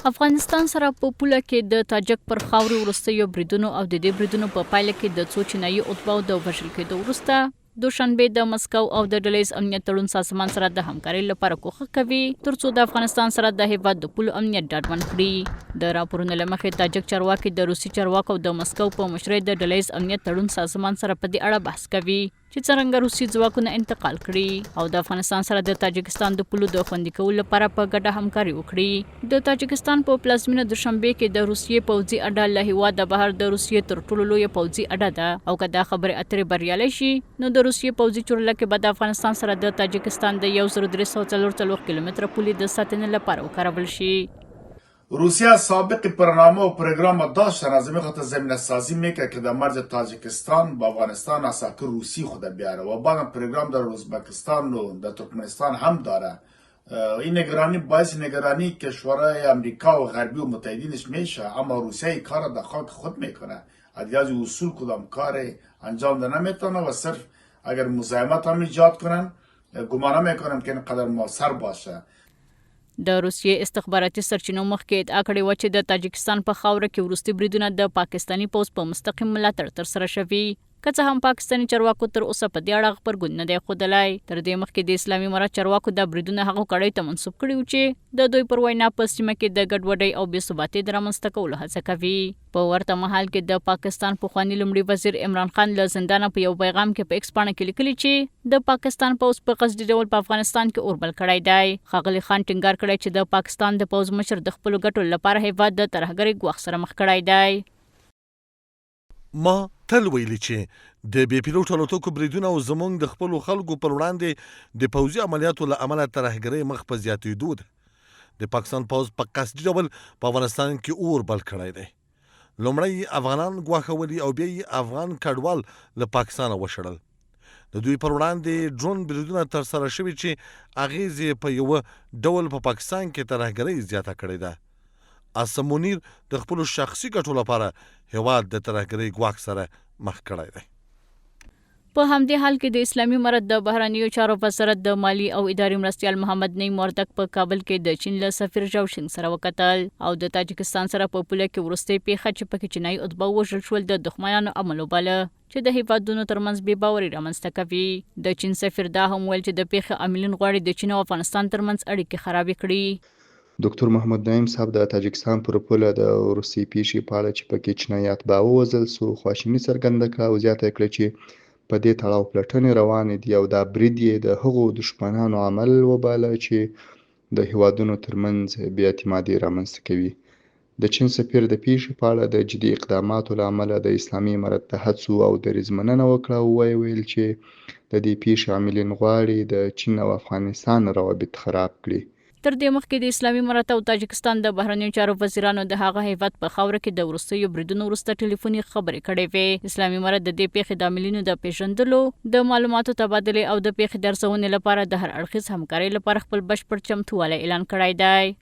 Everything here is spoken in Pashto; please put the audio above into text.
افغانستان سره په پوله کې د تاجک پر خاورې وروستیو بریدونو او د دې بریدونو په پایله کې د څو چینایي اتباعو د وژل کېدو وروسته دوشنبه د مسکو او د ډلهییز امنیت تړون سازمان سره د همکارۍ لپاره کوښښ کوي ترڅو د افغانستان سره د هیواد د پولو امنیت ډاډمن کړي. د راپورونو له مخې تاجک چارواکي د روسي چارواکو د مسکو په مشرۍ د ډلهییز امنیت تړون سازمان سره په دې اړه بحث کوي چې څنګه روسي ځواکونه انتقال کړي او د افغانستان سره د تاجکستان د پولو د خوندي کولو لپاره په ګډه همکاري وکړي. د تاجکستان په پلازمینه دوشنبه کې د روسیې پوځي اډه له هیواده بهر د روسیې تر ټولو لویه پوځي اډه ده او که دا خبرې اترې بریالۍ شي نو د روسیې پوځي چورلکې به د افغانستان سره د تاجکستان د 1344 کیلومتره پولې د ساتنې لپاره وکارول شي. روسیه سابق برنامه و پروگرام داشتن از میخواد زمینه سازی میکنه که در مرز تاجکستان با افغانستان اساکر روسی خود بیاره و بعدم پروگرام در ازبکستان و در ترکمنستان هم داره. این نگرانی باعث نگرانی کشورهای امریکا و غربی و متحدینش میشه، اما روسیه کار در خاک خود میکنه. از اصول کدام کار انجام ده نمیتونه و صرف اگر مزاحمت هم ایجاد کنن گمانه میکنم که اینقدر مؤثر باشه. د روسیې استخباراتي سرچینو مخکې ادعا کړې وه چې د تاجکستان په خاوره کې وروستي بریدونه د پاکستاني پوځ په مستقیم ملاتړ ترسره شوي، که څه هم پاکستاني چارواکو تر اوسه په دې اړه غبرګون نه دی ښودلی. تر دې مخکې د اسلامي امارت چارواکو دا بریدونه هغو کړیو ته منسوب کړي وو چې د دوی پر وینا په سیمه کې د ګډوډۍ او بې ثباتۍ د رامنځته کولو هڅه کوي. په ورته مهال کې د پاکستان پخواني لومړي وزیر عمران خان له زندانه په یو پیغام کې په ایکس پاڼه کې لیکلي چې د پاکستان پوځ په قصدي ډول په افغانستان کې اوربل کړی دی. ښاغلي خان ټینګار کړی چې د پاکستان د پوځ مشر د خپلو ګټو لپاره هیواد د ترهګرۍ ګواښ سره مخ کړی دی. ما تل ویلي چې د بې پیلوټ الوتکو بریدونه او زموږ د خپلو خلکو پر وړاندې د پوځي عملیاتو له امله ترهګرۍ مخ په زیاتېدو ده. د پاکستان پوځ په قصدي ډول په افغانستان کې اور بل کړی دی. لومړی افغانان ګواښولي او بیا یې افغان کډوال له پاکستانه وشړل. د دوی پر وړاندې ډرون بریدونه ترسره شوي چې اغیز یې په یوه ډول په پاکستان کې ترهګرۍ زیاته کړې ده. اسم منیر د خپلو شخصي ګټو لپاره هیواد د ترهګرۍ ګواښ سره مخ کړی دی. په همدې حال کې د اسلامي امارت د بهرنیو چارو وزارت د مالی او اداري مرستیال محمد نعیم وردک په کابل کې د چین له سفیر ژاوشینګ سره وکتل او د تاجکستان سره په پوله کې وروستۍ پیښه چې پکې چینایي اتباع وژل شول د دښمنانو عمل وباله چې د هیوادونو ترمنځ بې باوري رامنځته کوي. د چین سفیر دا هم ویل چې د پیښې عاملین غواړي د چین او افغانستان ترمنځ اړیکې خرابې کړي. دکتور محمد نعیم صاحب د تاجکستان پر پوله د وروستۍ پیښې په اړه چې پکې چینایي اتباع ووژل سو خواشیني څرګنده کړه او زیاته کړه چې په دې تړاو پلټنې روانې دي او دا برید یې د هغو دښمنانو عمل وباله چې د هیوادونو ترمنځ بې اعتمادي رامنځته کوي. د چین سفیر د پیښې په اړه د جدي اقداماتو له امله د اسلامي امارت د هڅو او دریځ مننه وکړه او ویل چې د دې پیښې عاملین غواړي د چین او افغانستان روابط خراب کړي. تر دې مخکې د اسلامي امارت او تاجکستان د بهرنیو چارو وزیرانو د هغه هیواد په خاوره کې د وروستیو بریدونو وروسته ټلیفوني خبرې کړې وې. اسلامي امارت د دې پیښې د عاملینو د پیژندلو، د معلوماتو تبادلې او د پیښې د ارزونې لپاره د هر اړخیز همکارۍ لپاره خپل بشپړ چمتووالی اعلان کړی دی.